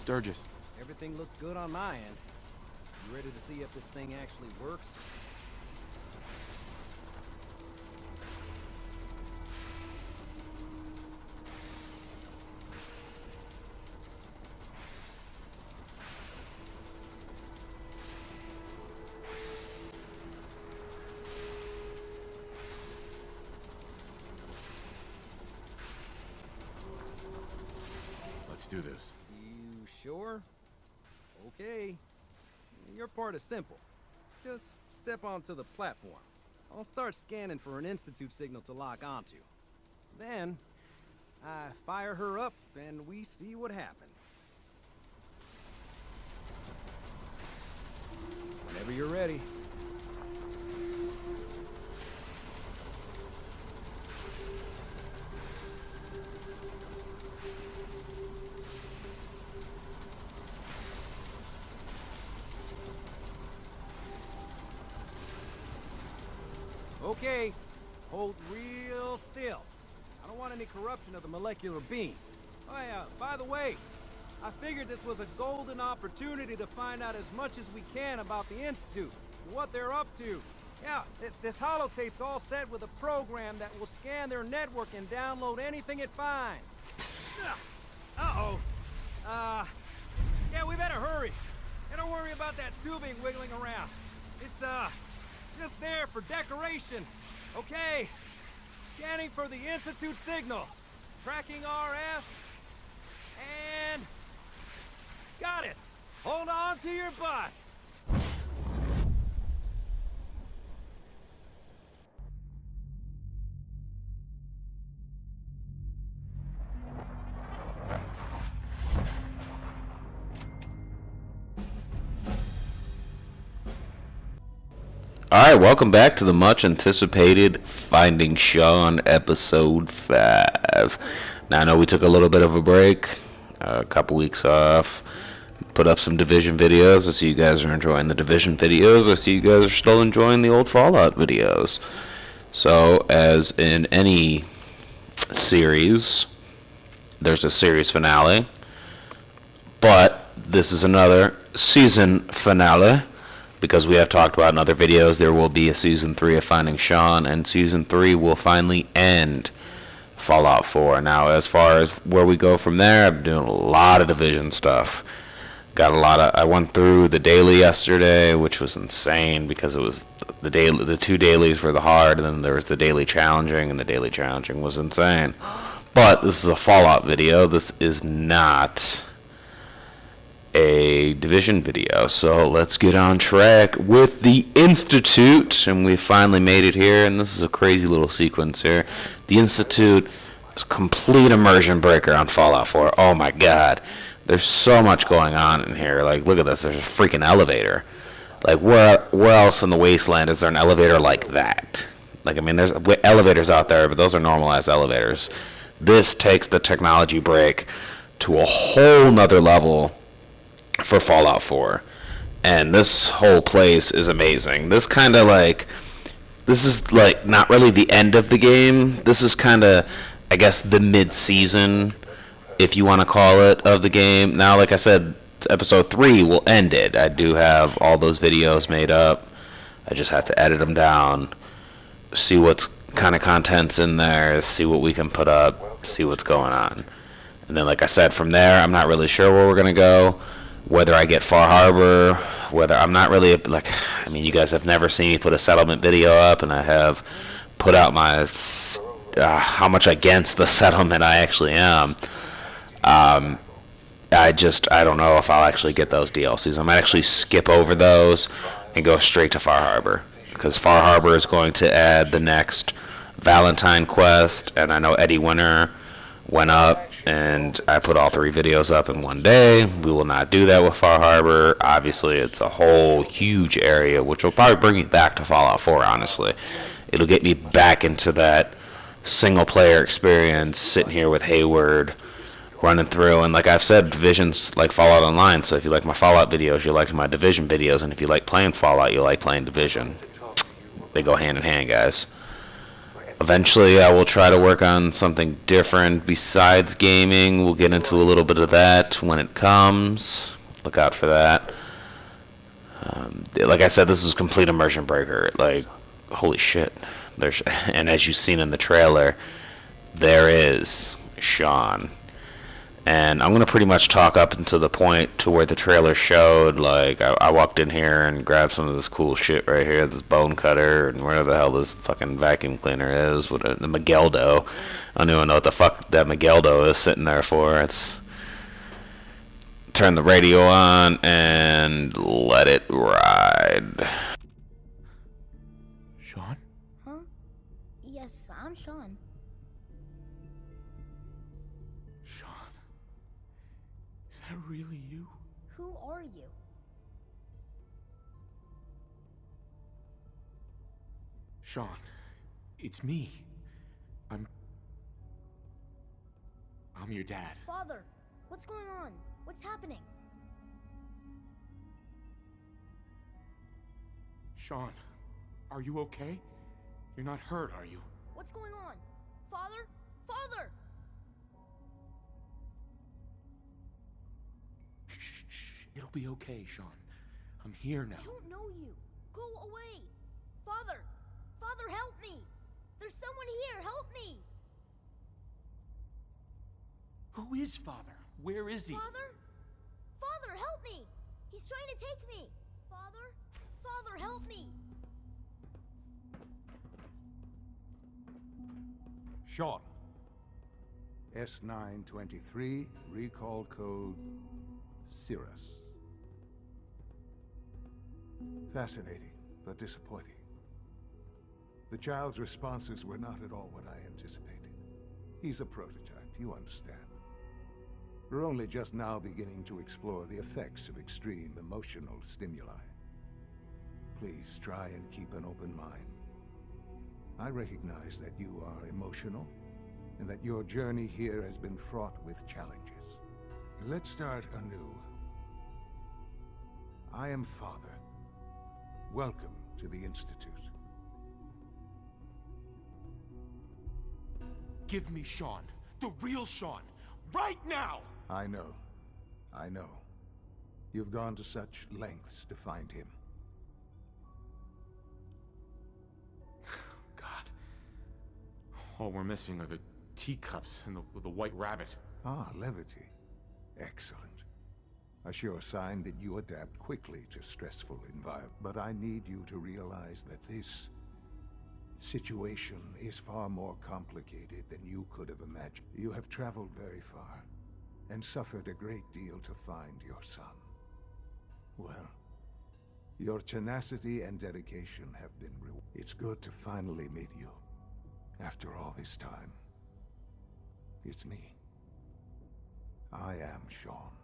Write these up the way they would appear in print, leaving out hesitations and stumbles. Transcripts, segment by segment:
Sturgis. Everything looks good on my end. You ready to see if this thing actually works? Let's do this. You sure? Okay. Your part is simple. Just step onto the platform. I'll start scanning for an Institute signal to lock onto. Then, I fire her up and we see what happens. Whenever you're ready. Okay, hold real still. I don't want any corruption of the molecular beam. Oh yeah, by the way, I figured this was a golden opportunity to find out as much as we can about the Institute and what they're up to. Yeah, this holotape's all set with a program that will scan their network and download anything it finds. Uh-oh. Yeah, we better hurry. And don't worry about that tubing wiggling around. It's, just there for decoration. Okay. Scanning for the Institute signal. Tracking RF. And... got it. Hold on to your butt. Alright, welcome back to the much anticipated Finding Shaun episode 5. Now I know we took a little bit of a break, a couple weeks off, put up some Division videos. I see you guys are enjoying the Division videos. I see you guys are still enjoying the old Fallout videos. So, as in any series, there's a series finale, but this is another season finale. Because we have talked about in other videos, there will be a Season 3 of Finding Shaun, and Season 3 will finally end Fallout 4. Now, as far as where we go from there, I'm doing a lot of Division stuff. Got a lot of... I went through the daily yesterday, which was insane, because it was the two dailies were the hard, and then there was the daily challenging, and the daily challenging was insane. But this is a Fallout video. This is not a Division video, so let's get on track with the Institute. And we finally made it here, and this is a crazy little sequence here. The Institute is a complete immersion breaker on Fallout 4. Oh my god, there's so much going on in here. Like, look at this, there's a freaking elevator. Like, where else in the wasteland is there an elevator like that? Like, I mean, there's elevators out there, but those are normalized elevators. This takes the technology break to a whole nother level for Fallout 4, and this whole place is amazing. This is like not really the end of the game. This is kind of, I guess, the mid-season, if you want to call it, of the game. Now, like I said, episode 3 will end it. I do have all those videos made up. I just have to edit them down, see what's kind of content's in there, see what we can put up, see what's going on. And then, like I said, from there, I'm not really sure where we're going to go. Whether I get Far Harbor, whether I'm not really, like, I mean, you guys have never seen me put a settlement video up, and I have put out my, how much against the settlement I actually am. I don't know if I'll actually get those DLCs. I might actually skip over those and go straight to Far Harbor, because Far Harbor is going to add the next Valentine quest, and I know Eddie Winter went up, and I put all 3 videos up in one day. We will not do that with Far Harbor. Obviously, it's a whole huge area, which will probably bring me back to Fallout 4, honestly. It'll get me back into that single-player experience, sitting here with Hayward, running through. And like I've said, Division's like Fallout Online, so if you like my Fallout videos, you like my Division videos, and if you like playing Fallout, you like playing Division. They go hand in hand, guys. Eventually, I will try to work on something different besides gaming. We'll get into a little bit of that when it comes. Look out for that. Like I said, this is complete immersion breaker. Like, holy shit. There's, and as you've seen in the trailer, there is Shaun. And I'm gonna pretty much talk up until the point to where the trailer showed. Like, I walked in here and grabbed some of this cool shit right here, this bone cutter, and where the hell this fucking vacuum cleaner is, with the Migueldo. I don't even know what the fuck that Migueldo is sitting there for. It's turn the radio on and let it ride. Shaun? Huh? Yes, I'm Shaun. Shaun? Is that really you? Who are you? Shaun, it's me. I'm your dad. Father, what's going on? What's happening? Shaun, are you okay? You're not hurt, are you? What's going on? Father? Father! Shh, shh. It'll be okay, Shaun. I'm here now. I don't know you. Go away. Father! Father, help me! There's someone here. Help me! Who is Father? Where is he? Father? Father, help me! He's trying to take me! Father? Father, help me! Shaun. S923, recall code Cirrus. Fascinating, but disappointing. The child's responses were not at all what I anticipated. He's a prototype, you understand. We're only just now beginning to explore the effects of extreme emotional stimuli. Please try and keep an open mind. I recognize that you are emotional, and that your journey here has been fraught with challenges. Let's start anew. I am Father. Welcome to the Institute. Give me Shaun. The real Shaun. Right now! I know. I know. You've gone to such lengths to find him. God. All we're missing are the teacups and the white rabbit. Ah, levity. Excellent. A sure sign that you adapt quickly to stressful environments. But I need you to realize that this situation is far more complicated than you could have imagined. You have traveled very far, and suffered a great deal to find your son. Well, your tenacity and dedication have been rewarded. It's good to finally meet you, after all this time. It's me. I am Shaun.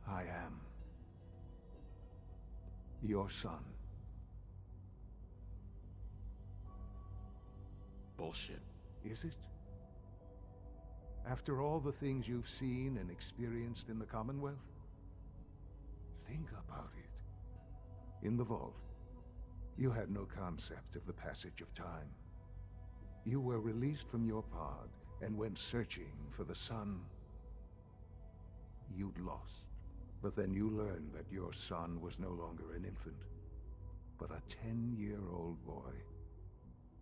I am your son. Bullshit. Is it? After all the things you've seen and experienced in the Commonwealth? Think about it. In the vault, you had no concept of the passage of time. You were released from your pod and went searching for the son you'd lost. But then you learned that your son was no longer an infant, but a 10-year-old boy.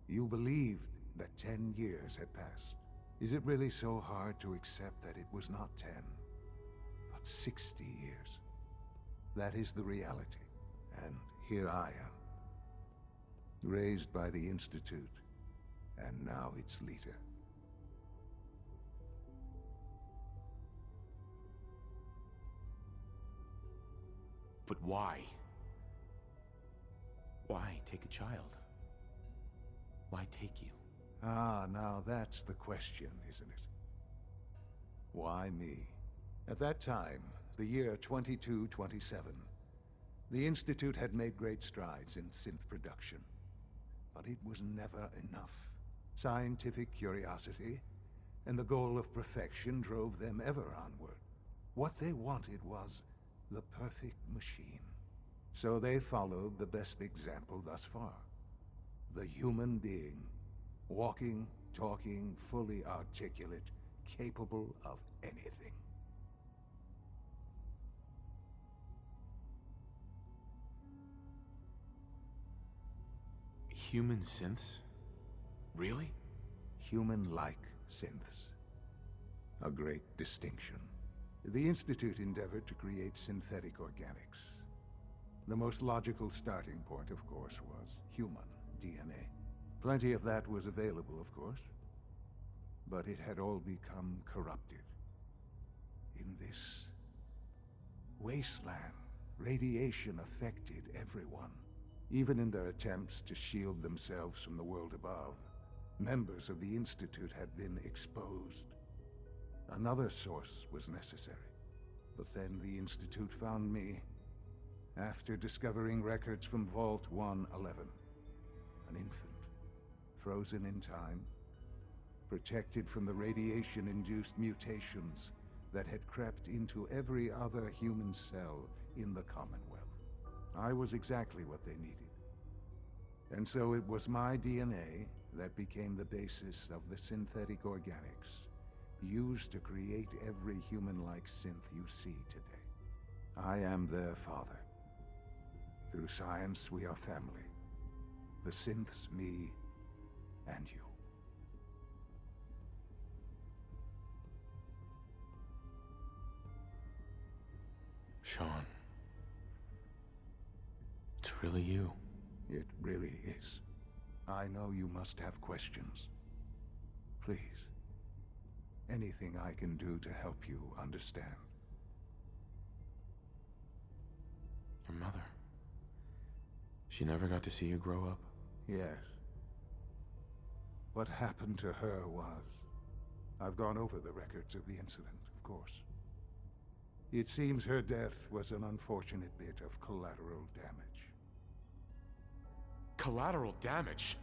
You believed that 10 years had passed. Is it really so hard to accept that it was not 10, but 60 years? That is the reality, and here I am. Raised by the Institute, and now its leader. But why? Why take a child? Why take you? Ah, now that's the question, isn't it? Why me? At that time, the year 2227, the Institute had made great strides in synth production. But it was never enough. Scientific curiosity and the goal of perfection drove them ever onward. What they wanted was the perfect machine. So they followed the best example thus far. The human being. Walking, talking, fully articulate, capable of anything. Human synths? Really? Human-like synths. A great distinction. The Institute endeavored to create synthetic organics. The most logical starting point, of course, was human DNA. Plenty of that was available, of course. But it had all become corrupted. In this wasteland, radiation affected everyone. Even in their attempts to shield themselves from the world above, members of the Institute had been exposed. Another source was necessary. But then the Institute found me, after discovering records from Vault 111. An infant, frozen in time, protected from the radiation-induced mutations that had crept into every other human cell in the Commonwealth. I was exactly what they needed. And so it was my DNA that became the basis of the synthetic organics used to create every human-like synth you see today. I am their father. Through science, we are family. The synths, me, and you. Shaun. It's really you. It really is. I know you must have questions. Please. Anything I can do to help you understand. Your mother. She never got to see you grow up? Yes. What happened to her was... I've gone over the records of the incident, of course. It seems her death was an unfortunate bit of collateral damage. Collateral damage?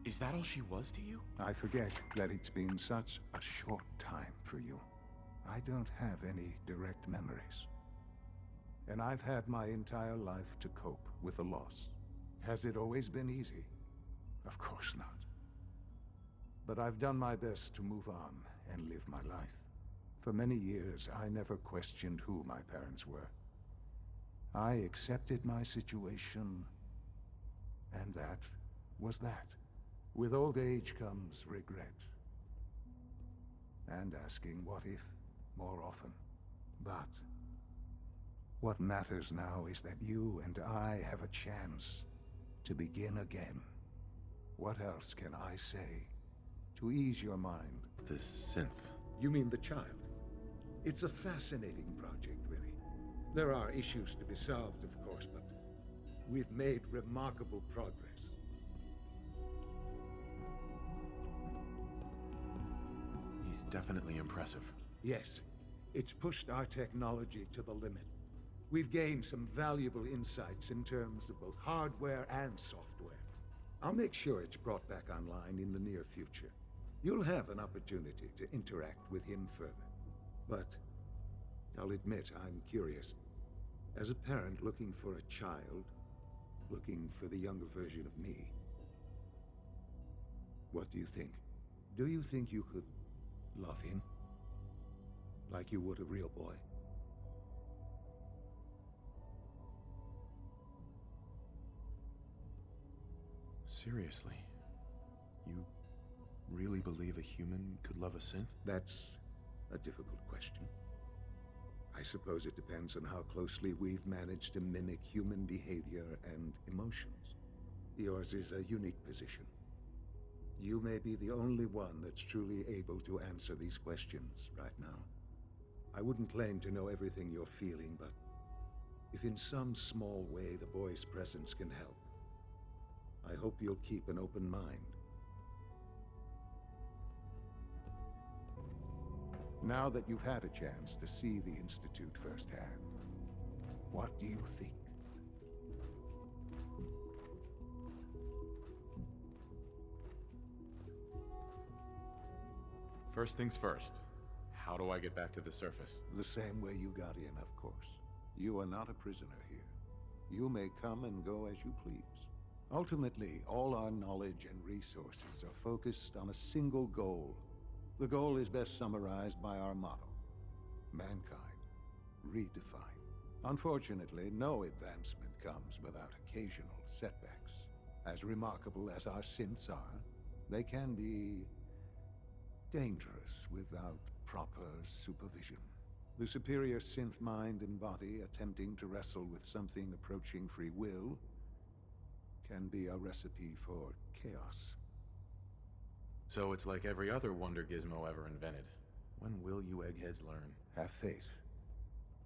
Is that all she was to you? I forget that it's been such a short time for you. I don't have any direct memories. And I've had my entire life to cope with the loss. Has it always been easy? Of course not. But I've done my best to move on and live my life. For many years, I never questioned who my parents were. I accepted my situation, and that was that. With old age comes regret. And asking what if more often. But what matters now is that you and I have a chance to begin again. What else can I say to ease your mind? This synth. You mean the child? It's a fascinating project, really. There are issues to be solved, of course, but we've made remarkable progress. He's definitely impressive. Yes, it's pushed our technology to the limit. We've gained some valuable insights in terms of both hardware and software. I'll make sure it's brought back online in the near future. You'll have an opportunity to interact with him further. But I'll admit I'm curious. As a parent looking for a child, looking for the younger version of me, what do you think? Do you think you could love him? Like you would a real boy? Seriously? You really believe a human could love a synth? That's a difficult question. I suppose it depends on how closely we've managed to mimic human behavior and emotions. Yours is a unique position. You may be the only one that's truly able to answer these questions right now. I wouldn't claim to know everything you're feeling, but if in some small way the boy's presence can help, I hope you'll keep an open mind. Now that you've had a chance to see the Institute firsthand, what do you think? First things first. How do I get back to the surface? The same way you got in, of course. You are not a prisoner here. You may come and go as you please. Ultimately, all our knowledge and resources are focused on a single goal. The goal is best summarized by our motto: mankind redefined. Unfortunately, no advancement comes without occasional setbacks. As remarkable as our synths are, they can be dangerous without proper supervision. The superior synth mind and body attempting to wrestle with something approaching free will can be a recipe for chaos. So it's like every other wonder gizmo ever invented. When will you eggheads learn? Have faith.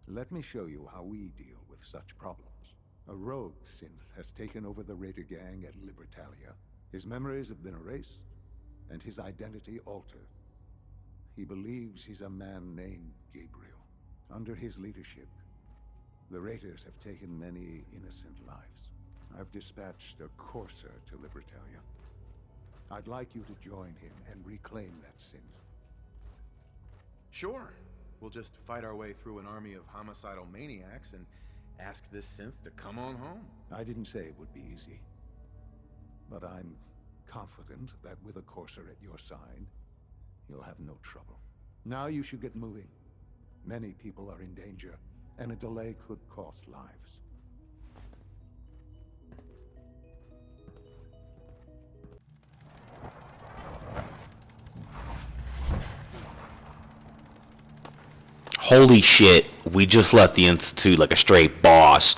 Let me show you how we deal with such problems. A rogue synth has taken over the Raider gang at Libertalia. His memories have been erased, and his identity altered. He believes he's a man named Gabriel. Under his leadership, the Raiders have taken many innocent lives. I've dispatched a courser to Libertalia. I'd like you to join him and reclaim that synth. Sure. We'll just fight our way through an army of homicidal maniacs and ask this synth to come on home. I didn't say it would be easy, but I'm confident that with a courser at your side, you'll have no trouble. Now you should get moving. Many people are in danger, and a delay could cost lives. Holy shit, we just left the Institute like a straight boss,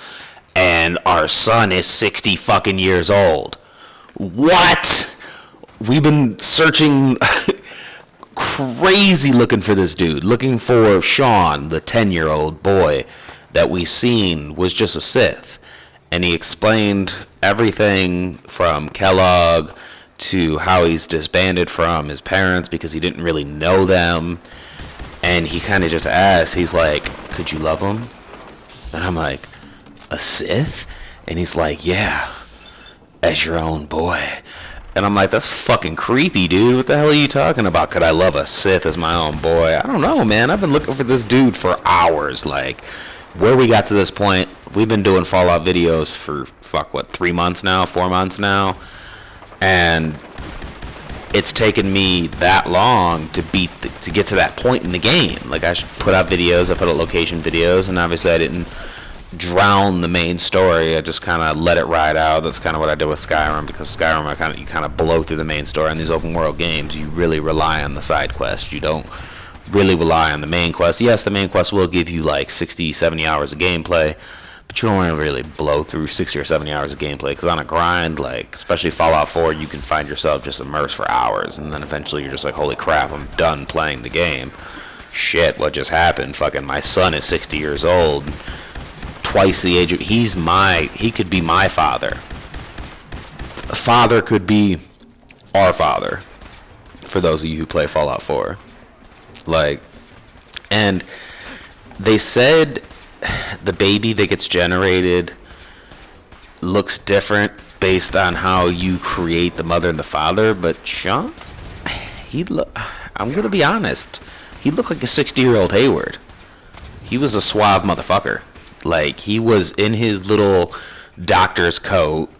and our son is 60 fucking years old. What? We've been searching crazy looking for this dude, looking for Shaun, the 10-year-old boy that we seen was just a Sith. And he explained everything from Kellogg to how he's disbanded from his parents because he didn't really know them. And he kind of just asked, he's like, could you love him? And I'm like, a Sith? And he's like, yeah, as your own boy. And I'm like, that's fucking creepy, dude. What the hell are you talking about? Could I love a Sith as my own boy? I don't know, man. I've been looking for this dude for hours. Like, where we got to this point, we've been doing Fallout videos for, 3 months now, 4 months now. And it's taken me that long to get to that point in the game. Like, I put out videos, I put out location videos, and obviously I didn't drown the main story. I just kind of let it ride out. That's kind of what I did with Skyrim, because Skyrim, you kind of blow through the main story. In these open world games, you really rely on the side quests. You don't really rely on the main quest. Yes, the main quest will give you like 60, 70 hours of gameplay, but you don't want to really blow through 60 or 70 hours of gameplay, because on a grind, like especially Fallout 4, you can find yourself just immersed for hours, and then eventually you're just like, holy crap, I'm done playing the game. Shit, what just happened? Fucking my son is 60 years old, twice the age of, he could be my father. Father could be our father, for those of you who play Fallout 4. Like, and they said the baby that gets generated looks different based on how you create the mother and the father, but Shaun, I'm gonna be honest, he looked like a 60-year-old Hayward. He was a suave motherfucker. Like, he was in his little doctor's coat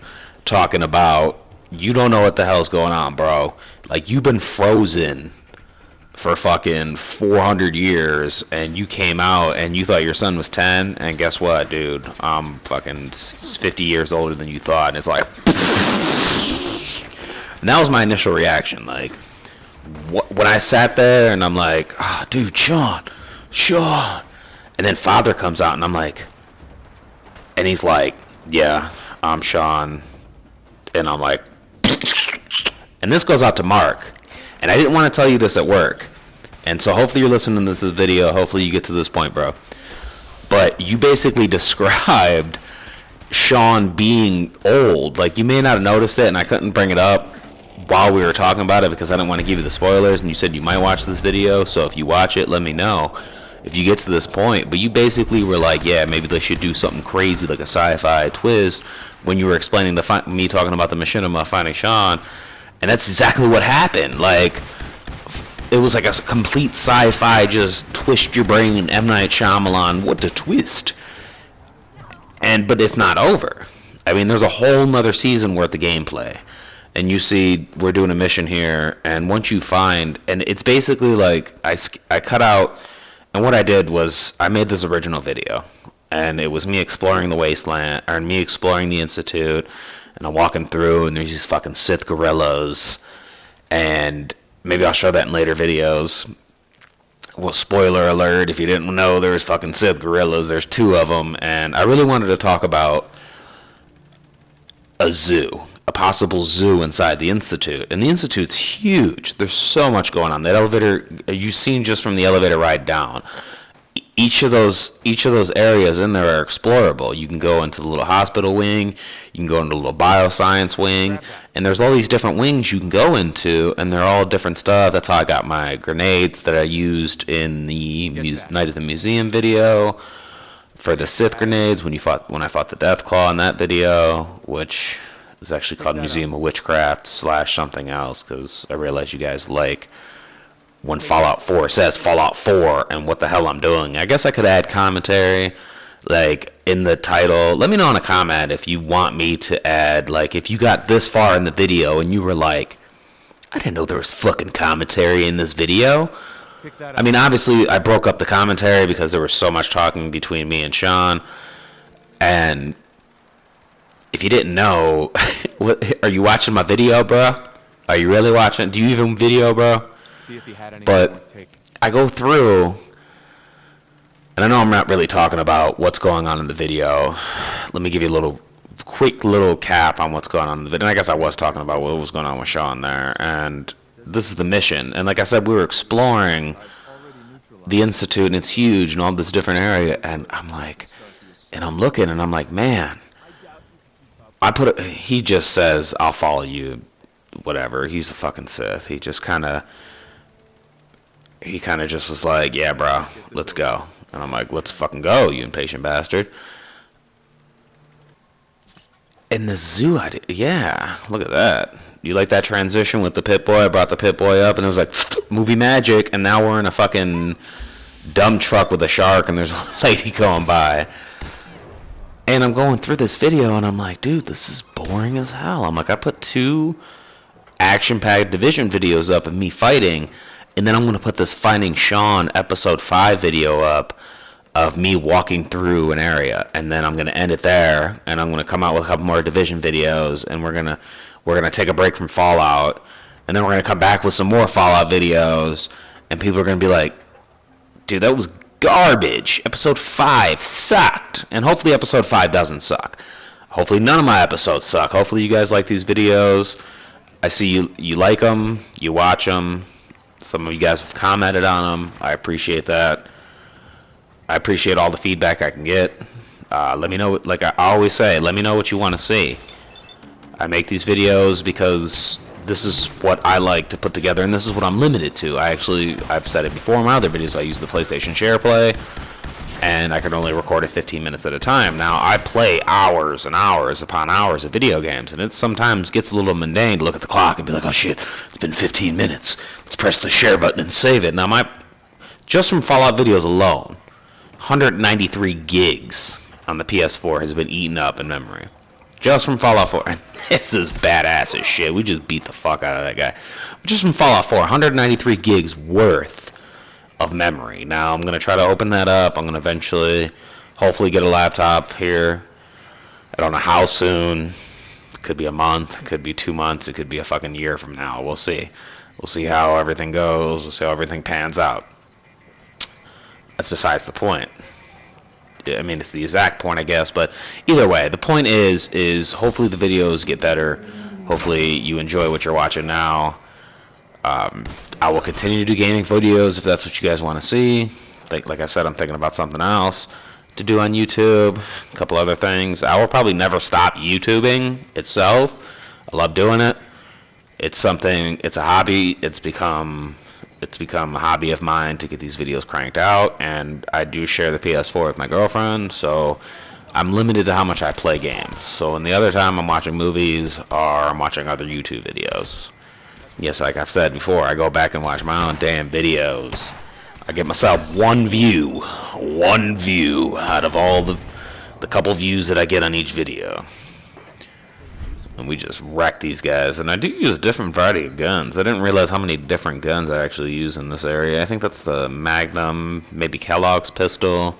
talking about, you don't know what the hell's going on, bro. Like, you've been frozen for fucking 400 years, and you came out and you thought your son was 10, and guess what, dude? I'm fucking 50 years older than you thought. And it's like, and that was my initial reaction. Like, when I sat there and I'm like, oh, dude, Shaun, and then father comes out and I'm like, and he's like, yeah, I'm Shaun, and I'm like, and this goes out to Mark. And I didn't want to tell you this at work. And so hopefully you're listening to this video. Hopefully you get to this point, bro. But you basically described Shaun being old. Like, you may not have noticed it, and I couldn't bring it up while we were talking about it because I didn't want to give you the spoilers. And you said you might watch this video. So if you watch it, let me know if you get to this point. But you basically were like, yeah, maybe they should do something crazy like a sci-fi twist when you were explaining me talking about the machinima finding Shaun. And that's exactly what happened. Like, it was like a complete sci-fi, just twist your brain, M. Night Shyamalan, what a twist. But it's not over. I mean, there's a whole nother season worth of gameplay. And you see, we're doing a mission here, and once you find, and it's basically like, I cut out, and what I did was, I made this original video, and it was me exploring the wasteland, or me exploring the Institute, and I'm walking through, and there's these fucking Sith gorillas, and maybe I'll show that in later videos. Well, spoiler alert, if you didn't know, there's fucking Sith gorillas, there's 2 of them, and I really wanted to talk about a zoo. A possible zoo inside the Institute. And the Institute's huge. There's so much going on. That elevator, you've seen just from the elevator ride down. Each of those areas in there are explorable. You can go into the little hospital wing, you can go into the little bioscience wing, and there's all these different wings you can go into, and they're all different stuff. That's how I got my grenades that I used in the Night of the Museum video. For the Sith grenades, when I fought the Deathclaw in that video, which is actually called Museum of Witchcraft / something else, because I realize you guys like when Fallout 4 says Fallout 4 and what the hell I'm doing. I guess I could add commentary, like, in the title. Let me know in a comment if you want me to add, like, if you got this far in the video and you were like, I didn't know there was fucking commentary in this video. I mean, obviously, I broke up the commentary because there was so much talking between me and Shaun, and if you didn't know, are you watching my video, bro? Are you really watching? Do you even video, bro? See if he had anything But worth taking. I go through, and I know I'm not really talking about what's going on in the video. Let me give you a quick little cap on what's going on in the video. And I guess I was talking about what was going on with Shaun there. And this is the mission. And like I said, we were exploring the Institute, and it's huge, and all this different area. And I'm like, and I'm looking, and I'm like, man. He just says, I'll follow you, whatever. He's a fucking Sith. He kind of just was like, yeah, bro, let's go. And I'm like, let's fucking go, you impatient bastard. In the zoo, yeah, look at that. You like that transition with the Pit-Boy? I brought the Pit-Boy up, and it was like, movie magic, and now we're in a fucking dump truck with a shark, and there's a lady going by. And I'm going through this video, and I'm like, dude, this is boring as hell. I'm like, I put 2 action-packed Division videos up of me fighting, and then I'm going to put this Finding Shaun Episode 5 video up of me walking through an area. And then I'm going to end it there, and I'm going to come out with a couple more Division videos, and we're gonna take a break from Fallout, and then we're going to come back with some more Fallout videos, and people are going to be like, dude, that was garbage. Episode 5 sucked. And hopefully episode 5 doesn't suck. Hopefully none of my episodes suck. Hopefully you guys like these videos. I see you like them, you watch them. Some of you guys have commented on them. I appreciate that. I appreciate all the feedback I can get. Let me know, like I always say, let me know what you want to see. I make these videos because this is what I like to put together, and this is what I'm limited to. I've said it before in my other videos, I use the PlayStation SharePlay, and I can only record it 15 minutes at a time. Now, I play hours and hours upon hours of video games, and it sometimes gets a little mundane to look at the clock and be like, oh shit, it's been 15 minutes. Let's press the share button and save it. Now, just from Fallout videos alone, 193 gigs on the PS4 has been eaten up in memory. Just from Fallout 4. And this is badass as shit. We just beat the fuck out of that guy. Just from Fallout 4, 193 gigs worth of memory. Now, I'm going to try to open that up. I'm going to eventually, hopefully, get a laptop here. I don't know how soon. It could be a month. It could be 2 months. It could be a fucking year from now. We'll see. We'll see how everything goes. We'll see how everything pans out. That's besides the point. I mean, it's the exact point, I guess, but either way, the point is hopefully the videos get better. Hopefully you enjoy what you're watching now. I will continue to do gaming videos if that's what you guys want to see. Like I said, I'm thinking about something else to do on YouTube, a couple other things. I will probably never stop YouTubing itself. I love doing it. It's a hobby. It's become a hobby of mine to get these videos cranked out, and I do share the PS4 with my girlfriend, so I'm limited to how much I play games. So in the other time, I'm watching movies or I'm watching other YouTube videos. Yes, like I've said before, I go back and watch my own damn videos. I get myself one view out of all the couple views that I get on each video. And we just wreck these guys. And I do use a different variety of guns. I didn't realize how many different guns I actually use in this area. I think that's the Magnum, maybe Kellogg's pistol.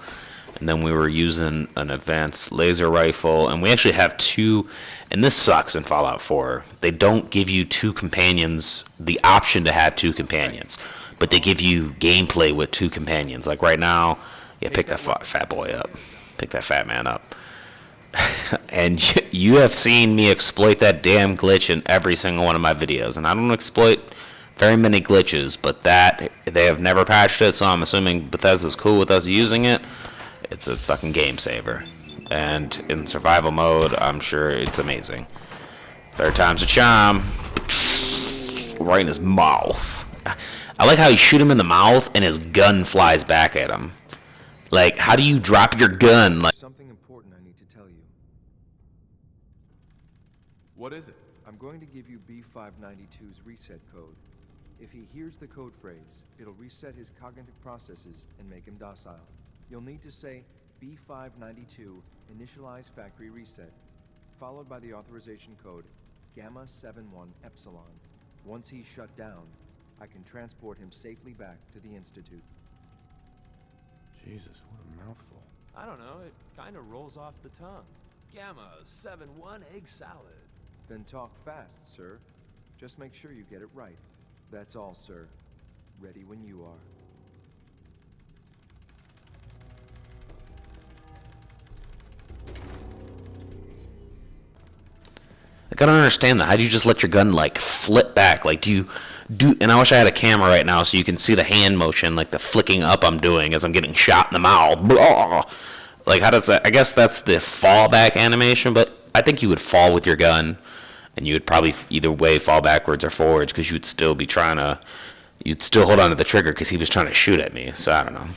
And then we were using an advanced laser rifle. And we actually have two, and this sucks in Fallout 4. They don't give you two companions, the option to have two companions. But they give you gameplay with two companions. Like right now, yeah, pick that fat boy up. Pick that fat man up. And you have seen me exploit that damn glitch in every single one of my videos. And I don't exploit very many glitches, but that, they have never patched it, so I'm assuming Bethesda's cool with us using it. It's a fucking game saver. And in survival mode, I'm sure it's amazing. Third time's a charm. Right in his mouth. I like how you shoot him in the mouth and his gun flies back at him. Like, how do you drop your gun? Like, Something important I need to tell you. What is it? I'm going to give you B592's reset code. If he hears the code phrase, it'll reset his cognitive processes and make him docile. You'll need to say B592 initialize factory reset, followed by the authorization code Gamma 71 Epsilon. Once he's shut down, I can transport him safely back to the Institute. Jesus, what a mouthful. I don't know, it kind of rolls off the tongue. Gamma 71 egg salad. Then talk fast, sir. Just make sure you get it right. That's all, sir. Ready when you are. I don't understand that. How do you just let your gun like flip back? Like, and I wish I had a camera right now so you can see the hand motion, like the flicking up I'm doing as I'm getting shot in the mouth. Blah. Like, how does that? I guess that's the fallback animation, but I think you would fall with your gun, and you would probably either way fall backwards or forwards because you'd still be you'd still hold on to the trigger because he was trying to shoot at me. So I don't know.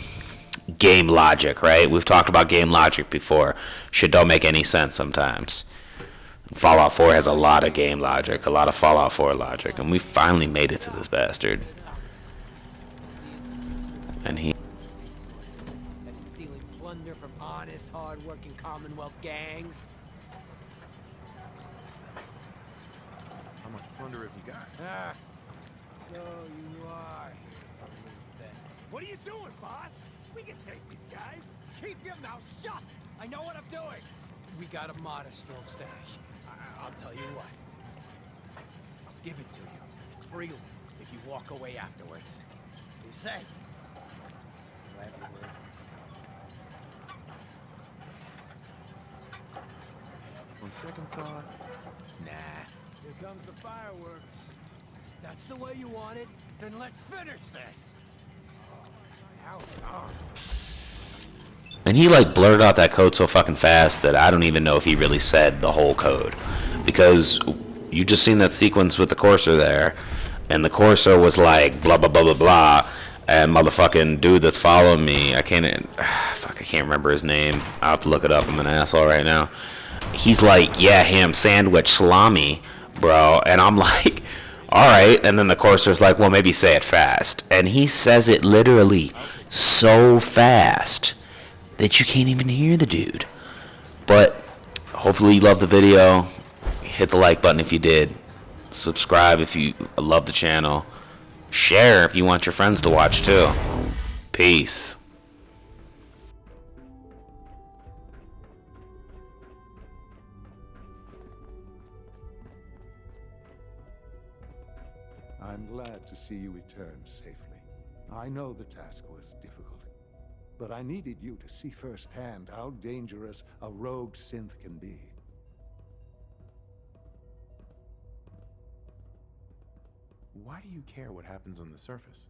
Game logic, right? We've talked about game logic before. Shit don't make any sense sometimes. Fallout 4 has a lot of game logic, a lot of Fallout 4 logic, and we finally made it to this bastard. And he... Stealing plunder from honest, hard-working Commonwealth gangs. How much plunder have you got? Ah, so you are. What are you doing, boss? We can take these guys. Keep your mouth shut. I know what I'm doing. We got a modest little stash. I'll tell you what. I'll give it to you freely if you walk away afterwards. You say? You'll have your word. On second thought, Nah. Here comes the fireworks. That's the way you want it? Then let's finish this. Ow. And he like blurted out that code so fucking fast that I don't even know if he really said the whole code. Because you just seen that sequence with the Corsair there, and the Corsair was like blah blah blah blah blah, and motherfucking dude that's following me, I can't remember his name. I'll have to look it up. I'm an asshole right now. He's like, yeah, ham sandwich salami, bro, and I'm like, alright, and then the Corsair's like, well, maybe say it fast, and he says it literally so fast that you can't even hear the dude. But hopefully you love the video. Hit the like button if you did. Subscribe if you love the channel. Share if you want your friends to watch too. Peace. I'm glad to see you return safely. I know the task was difficult, but I needed you to see firsthand how dangerous a rogue synth can be. why do you care what happens on the surface?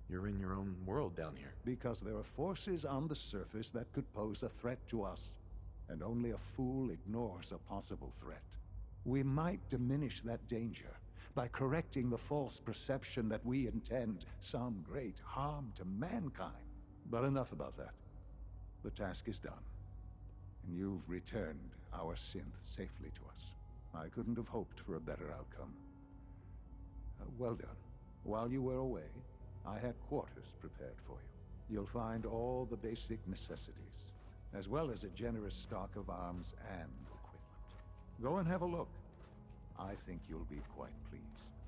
You're in your own world down here. Because there are forces on the surface that could pose a threat to us, and only a fool ignores a possible threat. We might diminish that danger by correcting the false perception that we intend some great harm to mankind. But enough about that. The task is done, and you've returned our synth safely to us. I couldn't have hoped for a better outcome. Well done. While you were away, I had quarters prepared for you. You'll find all the basic necessities, as well as a generous stock of arms and equipment. Go and have a look. I think you'll be quite pleased.